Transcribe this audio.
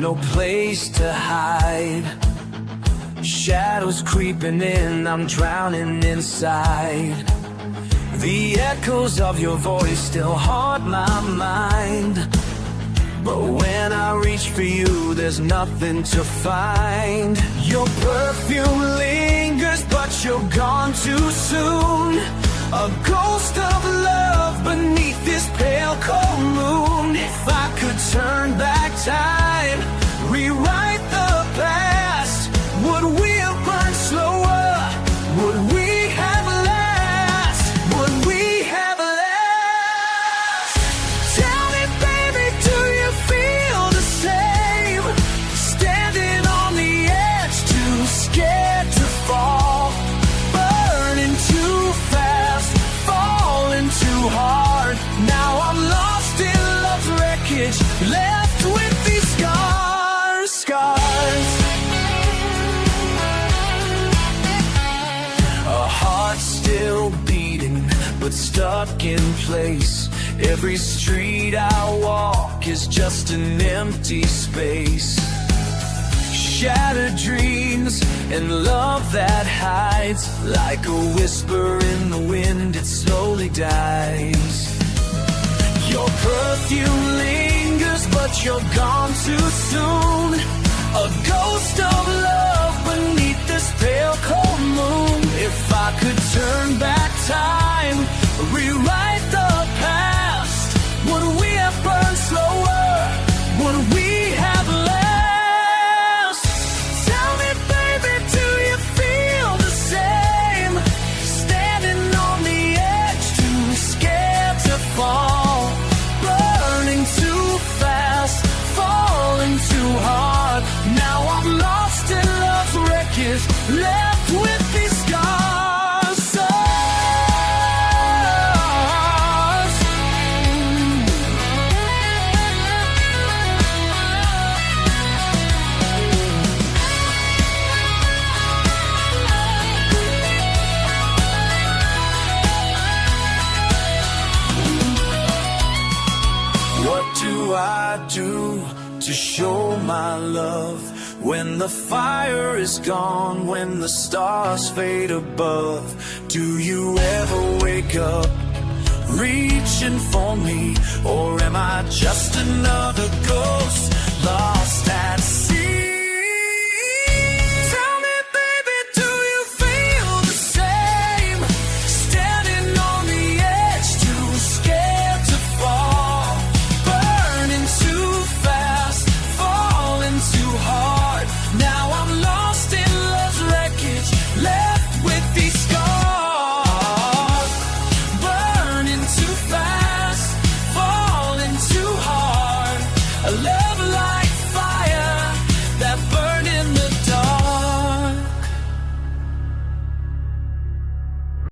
no place to hide. Shadows creeping in, I'm drowning inside. The echoes of your voice still haunt my mind, but when I reach for you, there's nothing to find. Your perfume lingers, but you're gone too soon. A ghost of love beneath this pale cold moon. If I could turn back time, rewrite the past, would we have burned slower? Would we have last? Would we have last? Tell me, baby, do you feel the same? Standing on the edge, too scared to fall. Burning too fast, falling too hard. Now I'm lost in love's wreckage, left with these scars. A heart still beating, but stuck in place. Every street I walk is just an empty space. Shattered dreams and love that hides, like a whisper in the wind, it slowly dies. Your perfume lingers, but you're gone too soon. A ghost of love beneath this pale cold moon. If I could turn back time, rewrite the past, would we have burned slower? Would we have last? Tell me, baby, do you feel the same? Standing on the edge, too scared to fall. Burning too fast, falling too hard. Now I'm lost in love's wreckage, left with these scars. What do I do to show my love when the fire is gone, when the stars fade above? Do you ever wake up reaching for me, or am I just another ghost lost at sea? Tell me, baby, do you feel the same? Standing on the edge, too scared to fall. Burning too fast, falling too hard. Now I'm lost in love's wreckage, left with these scars. Burning too fast, falling too hard.